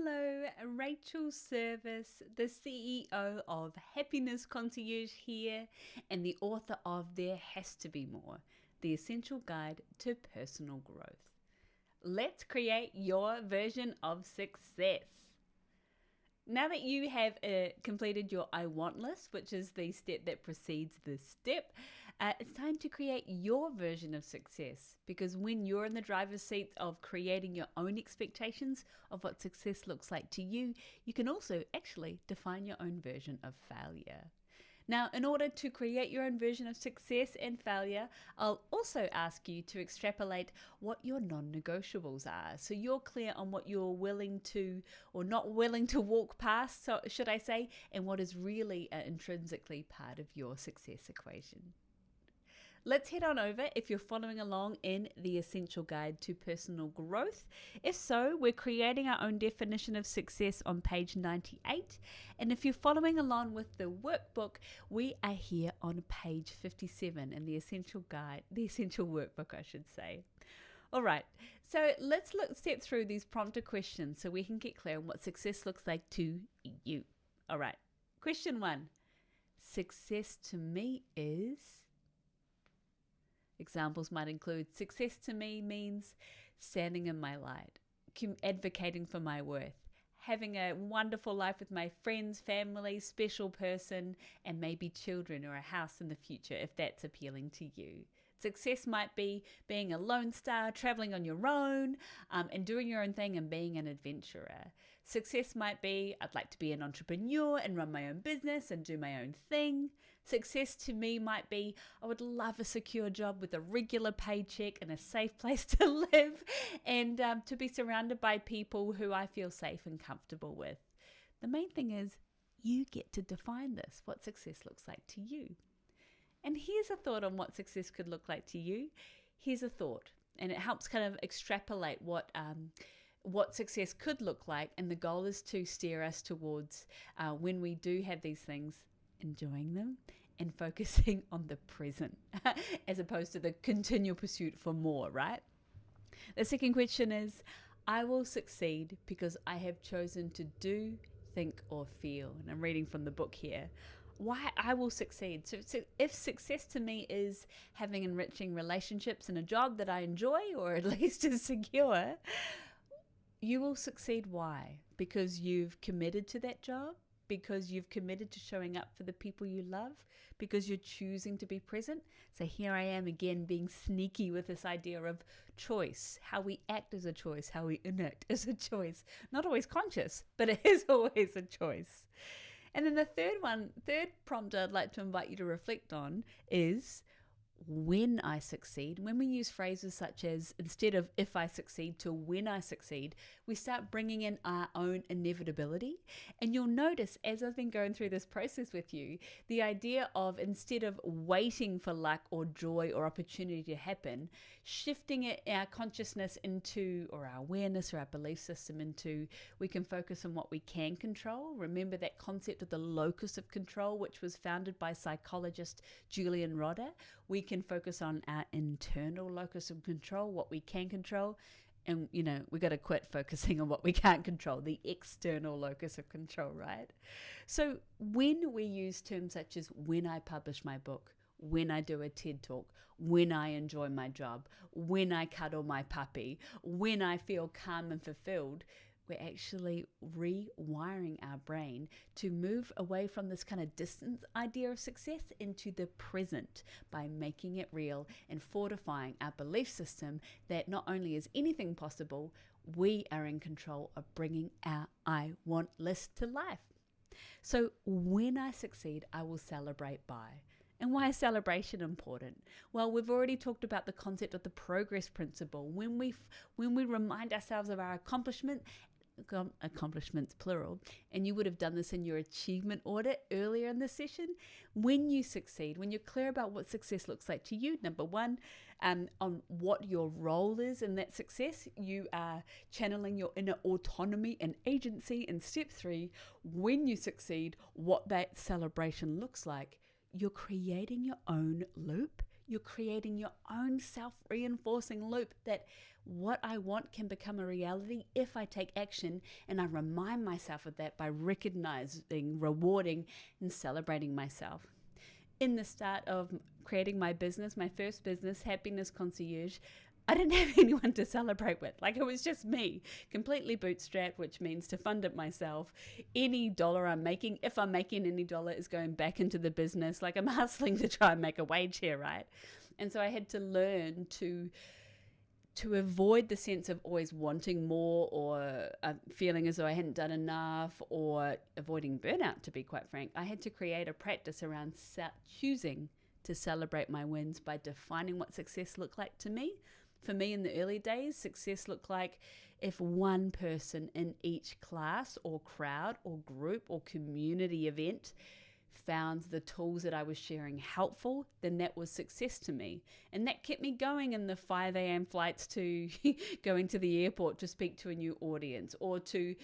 Hello, Rachel Service, the CEO of Happiness Concierge here, and the author of There Has to Be More, the Essential Guide to Personal Growth. Let's create your version of success. Now that you have completed your I want list, which is the step that precedes this step, it's time to create your version of success. Because when you're in the driver's seat of creating your own expectations of what success looks like to you, you can also actually define your own version of failure. Now, in order to create your own version of success and failure, I'll also ask you to extrapolate what your non-negotiables are. So you're clear on what you're willing to or not willing to walk past, so should I say, and what is really intrinsically part of your success equation. Let's head on over if you're following along in the Essential Guide to Personal Growth. If so, we're creating our own definition of success on page 98. And if you're following along with the workbook, we are here on page 57 in the Essential Workbook, I should say. All right, so let's step through these prompter questions so we can get clear on what success looks like to you. All right, question 1. Success to me is... Examples might include success to me means standing in my light, advocating for my worth, having a wonderful life with my friends, family, special person, and maybe children or a house in the future if that's appealing to you. Success might be being a lone star, traveling on your own, and doing your own thing and being an adventurer. Success might be I'd like to be an entrepreneur and run my own business and do my own thing. Success to me might be I would love a secure job with a regular paycheck and a safe place to live and to be surrounded by people who I feel safe and comfortable with. The main thing is you get to define this, what success looks like to you. And here's a thought on what success could look like to you. Here's a thought, and it helps kind of extrapolate what success could look like. And the goal is to steer us towards when we do have these things, enjoying them and focusing on the present as opposed to the continual pursuit for more, right? The second question is, I will succeed because I have chosen to do, think, or feel. And I'm reading from the book here. Why I will succeed. So if success to me is having enriching relationships and a job that I enjoy, or at least is secure, you will succeed. Why? Because you've committed to that job, because you've committed to showing up for the people you love, because you're choosing to be present. So here I am again being sneaky with this idea of choice, how we act as a choice, how we enact as a choice. Not always conscious, but it is always a choice. And then the third prompt I'd like to invite you to reflect on is when I succeed. When we use phrases such as instead of if I succeed to when I succeed, we start bringing in our own inevitability. And you'll notice as I've been going through this process with you, the idea of instead of waiting for luck or joy or opportunity to happen, shifting our consciousness into, or our awareness or our belief system into, we can focus on what we can control. Remember that concept of the locus of control, which was founded by psychologist Julian Rodder. We can focus on our internal locus of control, what we can control, and we got to quit focusing on what we can't control, the external locus of control, right? So when we use terms such as when I publish my book, when I do a TED talk, when I enjoy my job, when I cuddle my puppy, when I feel calm and fulfilled, we're actually rewiring our brain to move away from this kind of distant idea of success into the present by making it real and fortifying our belief system that not only is anything possible, we are in control of bringing our I want list to life. So when I succeed, I will celebrate by. And why is celebration important? Well, we've already talked about the concept of the progress principle. When we remind ourselves of our accomplishments plural, and you would have done this in your achievement audit earlier in the session. When you succeed, when you're clear about what success looks like to you, number one, on what your role is in that success, you are channeling your inner autonomy and agency. And step 3, when you succeed, what that celebration looks like, you're creating your own loop. you're creating your own self-reinforcing loop that what I want can become a reality if I take action, and I remind myself of that by recognizing, rewarding, and celebrating myself. In the start of creating my business, my first business, Happiness Concierge, I didn't have anyone to celebrate with. Like, it was just me, completely bootstrapped, which means to fund it myself. Any dollar I'm making, if I'm making any dollar, is going back into the business. Like, I'm hustling to try and make a wage here, right? And so I had to learn to avoid the sense of always wanting more, or feeling as though I hadn't done enough, or avoiding burnout, to be quite frank. I had to create a practice around choosing to celebrate my wins by defining what success looked like to me. For me, in the early days, success looked like if one person in each class or crowd or group or community event found the tools that I was sharing helpful, then that was success to me. And that kept me going in the 5 a.m. flights to going to the airport to speak to a new audience, or to,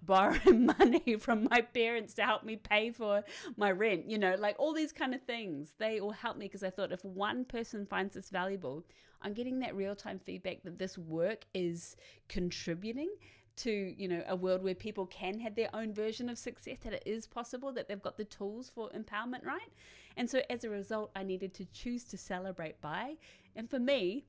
borrow money from my parents to help me pay for my rent, like all these kind of things. They all helped me because I thought, if one person finds this valuable, I'm getting that real-time feedback that this work is contributing to, a world where people can have their own version of success, that it is possible, that they've got the tools for empowerment, right? And so as a result, I needed to choose to celebrate by. And for me,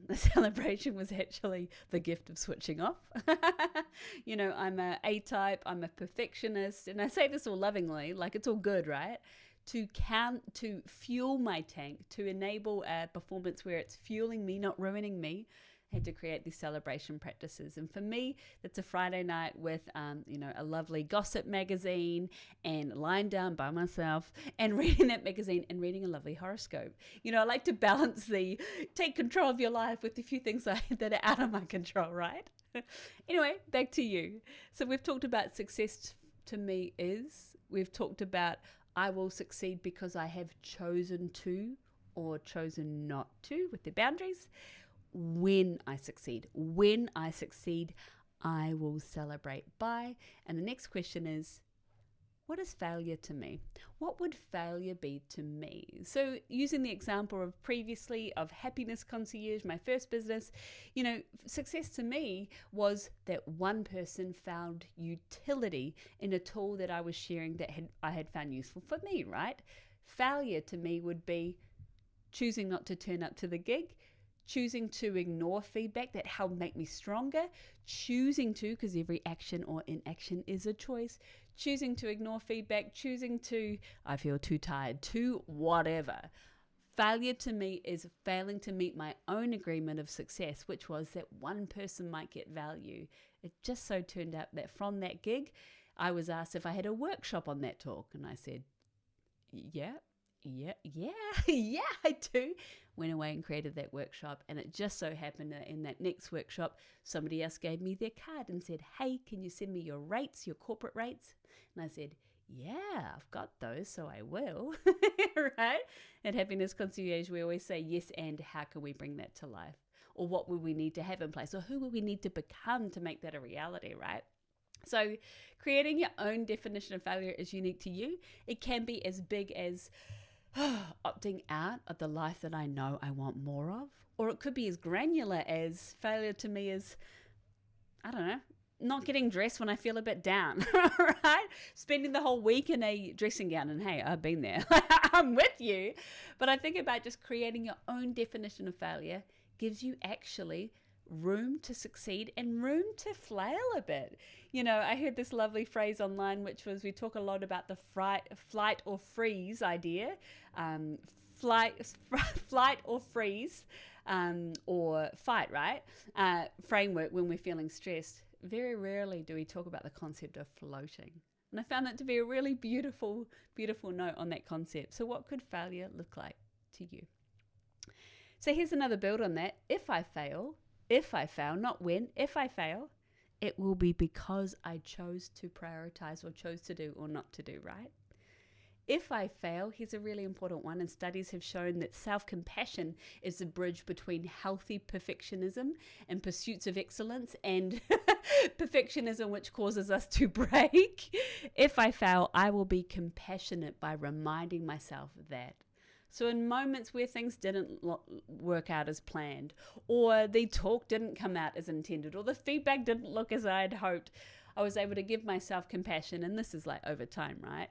the celebration was actually the gift of switching off. I'm a A-type, I'm a perfectionist, and I say this all lovingly, like it's all good, right? To fuel my tank, to enable a performance where it's fueling me, not ruining me, had to create these celebration practices. And for me, that's a Friday night with, a lovely gossip magazine, and lying down by myself and reading that magazine and reading a lovely horoscope. I like to balance the take control of your life with a few things that are out of my control, right? Anyway, back to you. So we've talked about success to me is, we've talked about I will succeed because I have chosen to, or chosen not to, with the boundaries. When I succeed, I will celebrate by. And the next question is, what is failure to me? What would failure be to me? So using the example of previously of Happiness Concierge, my first business, success to me was that one person found utility in a tool that I was sharing that I had found useful for me, right? Failure to me would be choosing not to turn up to the gig, choosing to ignore feedback that helped make me stronger, choosing to, because every action or inaction is a choice, choosing to ignore feedback, choosing to, I feel too tired, to whatever. Failure to me is failing to meet my own agreement of success, which was that one person might get value. It just so turned out that from that gig, I was asked if I had a workshop on that talk, and I said, yeah, I do. Went away and created that workshop, and it just so happened that in that next workshop, somebody else gave me their card and said, hey, can you send me your rates, your corporate rates? And I said, yeah, I've got those, so I will. Right? At Happiness Concierge, we always say yes, and how can we bring that to life? Or what will we need to have in place? Or who will we need to become to make that a reality, right? So creating your own definition of failure is unique to you. It can be as big as opting out of the life that I know I want more of. Or it could be as granular as failure to me is, I don't know, not getting dressed when I feel a bit down, right? Spending the whole week in a dressing gown, and hey, I've been there. I'm with you. But I think about just creating your own definition of failure gives you actually room to succeed and room to flail a bit. I heard this lovely phrase online, which was, we talk a lot about the flight or freeze idea, flight or freeze, or fight, right? Framework when we're feeling stressed. Very rarely do we talk about the concept of floating. And I found that to be a really beautiful, beautiful note on that concept. So what could failure look like to you? So here's another build on that. If I fail, not when, if I fail, it will be because I chose to prioritize or chose to do or not to do, right? If I fail, here's a really important one, and studies have shown that self-compassion is the bridge between healthy perfectionism and pursuits of excellence and perfectionism, which causes us to break. If I fail, I will be compassionate by reminding myself that So in moments where things didn't work out as planned, or the talk didn't come out as intended, or the feedback didn't look as I had hoped, I was able to give myself compassion. And this is like over time, right?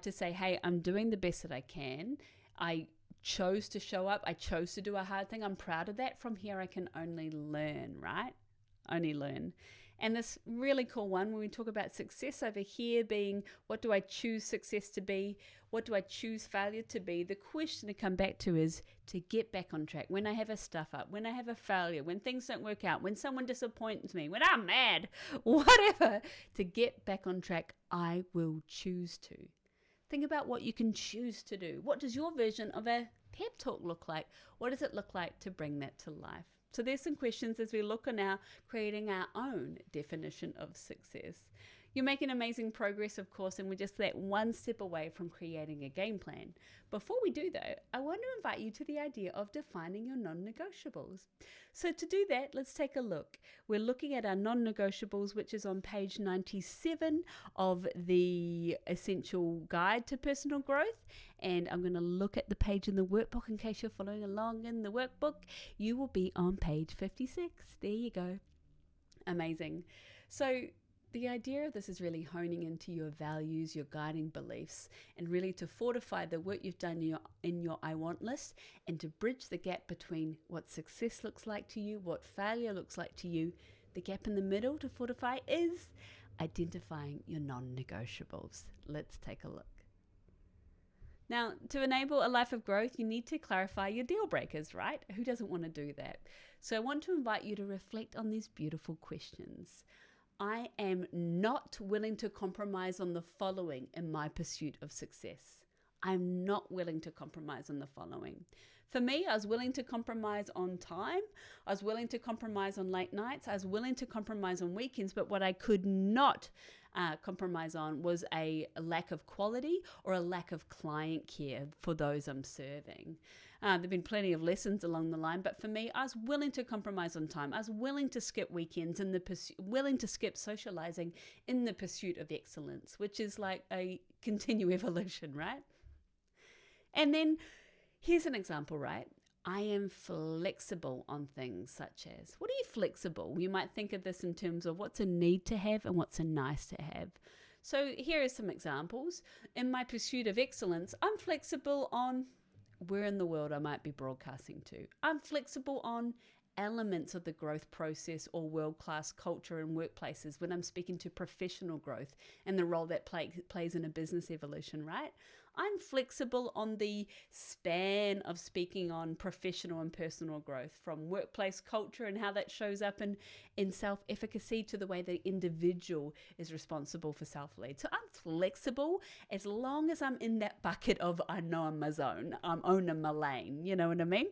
To say, hey, I'm doing the best that I can. I chose to show up. I chose to do a hard thing. I'm proud of that. From here, I can only learn, right? Only learn. And this really cool one, when we talk about success over here being, what do I choose success to be? What do I choose failure to be? The question to come back to is to get back on track. When I have a stuff up, when I have a failure, when things don't work out, when someone disappoints me, when I'm mad, whatever, to get back on track, I will choose to. Think about what you can choose to do. What does your version of a pep talk look like? What does it look like to bring that to life? So there's some questions as we look at now creating our own definition of success. You're making amazing progress, of course, and we're just that one step away from creating a game plan. Before we do, though, I want to invite you to the idea of defining your non-negotiables. So to do that, let's take a look. We're looking at our non-negotiables, which is on page 97 of the Essential Guide to Personal Growth. And I'm going to look at the page in the workbook in case you're following along in the workbook. You will be on page 56. There you go. Amazing. So the idea of this is really honing into your values, your guiding beliefs, and really to fortify the work you've done in your I want list, and to bridge the gap between what success looks like to you, what failure looks like to you. The gap in the middle to fortify is identifying your non-negotiables. Let's take a look. Now, to enable a life of growth, you need to clarify your deal breakers, right? Who doesn't want to do that? So I want to invite you to reflect on these beautiful questions. I am not willing to compromise on the following in my pursuit of success. I'm not willing to compromise on the following. For me, I was willing to compromise on time. I was willing to compromise on late nights. I was willing to compromise on weekends. But what I could not compromise on was a lack of quality or a lack of client care for those I'm serving. There have been plenty of lessons along the line, but for me, I was willing to compromise on time. I was willing to skip weekends willing to skip socializing in the pursuit of excellence, which is like a continual evolution, right? And then here's an example, right? I am flexible on things such as, what are you flexible? You might think of this in terms of what's a need to have and what's a nice to have. So here are some examples. In my pursuit of excellence, I'm flexible on where in the world I might be broadcasting to. I'm flexible on elements of the growth process or world-class culture in workplaces when I'm speaking to professional growth and the role that plays in a business evolution, right? I'm flexible on the span of speaking on professional and personal growth, from workplace culture and how that shows up in self-efficacy to the way the individual is responsible for self-lead. So I'm flexible as long as I'm in that bucket of I know I'm my zone, I'm owning my lane, you know what I mean?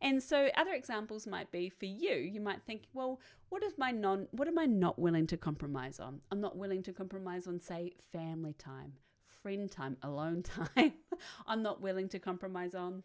And so other examples might be for you. You might think, well, what am I not willing to compromise on? I'm not willing to compromise on, say, family time, friend time, alone time. I'm not willing to compromise on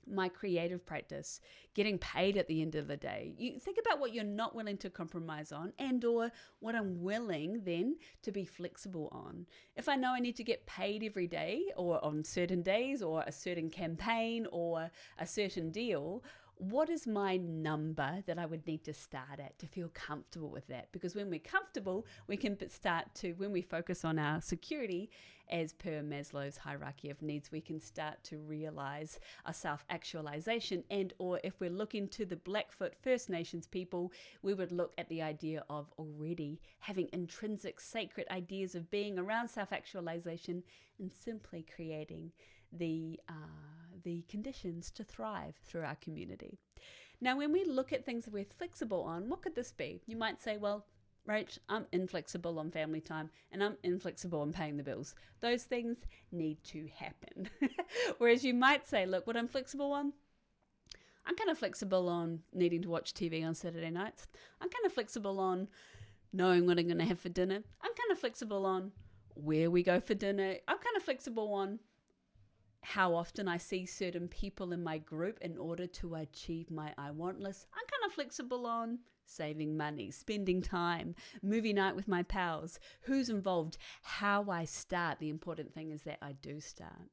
my creative practice, getting paid at the end of the day. You think about what you're not willing to compromise on, and or what I'm willing then to be flexible on. If I know I need to get paid every day or on certain days or a certain campaign or a certain deal, what is my number that I would need to start at to feel comfortable with that? Because when we're comfortable, we can start to, when we focus on our security, as per Maslow's hierarchy of needs, we can start to realize a self-actualization. And or if we're looking to the Blackfoot First Nations people, we would look at the idea of already having intrinsic sacred ideas of being around self-actualization and simply creating the conditions to thrive through our community. Now, when we look at things that we're flexible on, what could this be? You might say, well, Rach, I'm inflexible on family time and I'm inflexible on paying the bills. Those things need to happen. Whereas you might say, look, what I'm flexible on, I'm kind of flexible on needing to watch TV on Saturday nights. I'm kind of flexible on knowing what I'm going to have for dinner. I'm kind of flexible on where we go for dinner. I'm kind of flexible on how often I see certain people in my group in order to achieve my I want list. I'm kind of flexible on saving money, spending time, movie night with my pals, who's involved, how I start. The important thing is that I do start.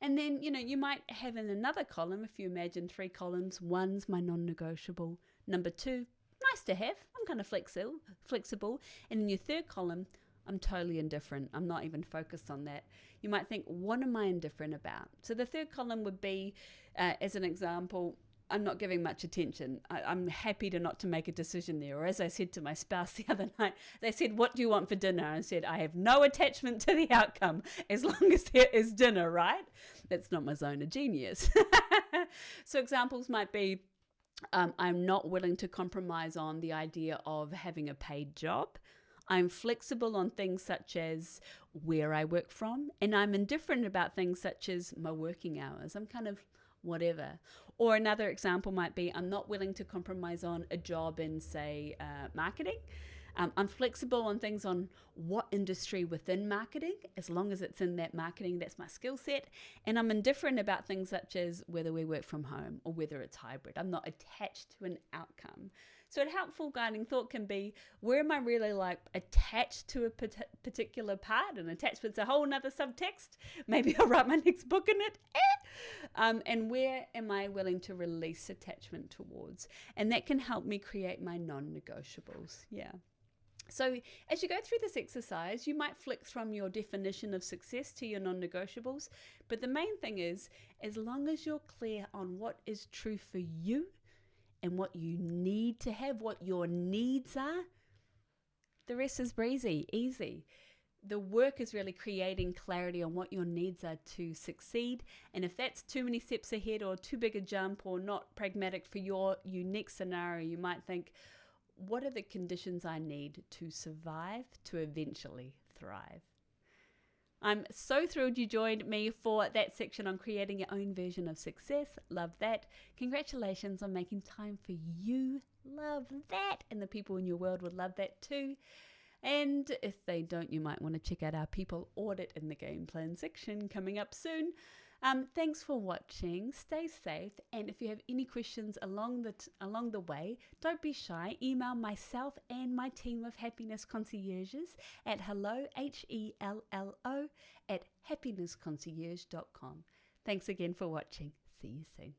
And then, you might have in another column, if you imagine 3 columns, 1's my non-negotiable. Number 2, nice to have. I'm kind of flexible. And in your 3rd column, I'm totally indifferent. I'm not even focused on that. You might think, what am I indifferent about? So the 3rd column would be, as an example, I'm not giving much attention. I'm happy to make a decision there. Or as I said to my spouse the other night, they said, what do you want for dinner? I said, I have no attachment to the outcome as long as there is dinner, right? That's not my zone of genius. So examples might be, I'm not willing to compromise on the idea of having a paid job. I'm flexible on things such as where I work from, and I'm indifferent about things such as my working hours. I'm kind of whatever. Or another example might be, I'm not willing to compromise on a job in, say, marketing. I'm flexible on things on what industry within marketing, as long as it's in that marketing, that's my skill set. And I'm indifferent about things such as whether we work from home or whether it's hybrid. I'm not attached to an outcome. So a helpful guiding thought can be, where am I really attached to a particular part? And attachment's a whole nother subtext. Maybe I'll write my next book in it. And where am I willing to release attachment towards? And that can help me create my non-negotiables. Yeah. So as you go through this exercise, you might flick from your definition of success to your non-negotiables. But the main thing is, as long as you're clear on what is true for you and what you need to have, what your needs are, the rest is breezy, easy. The work is really creating clarity on what your needs are to succeed. And if that's too many steps ahead or too big a jump or not pragmatic for your unique scenario, you might think, what are the conditions I need to survive, to eventually thrive? I'm so thrilled you joined me for that section on creating your own version of success. Love that. Congratulations on making time for you. Love that. And the people in your world would love that too. And if they don't, you might want to check out our people audit in the game plan section coming up soon. Thanks for watching. Stay safe. And if you have any questions along the way, don't be shy. Email myself and my team of happiness concierges at hello, HELLO, @happinessconcierge.com. Thanks again for watching. See you soon.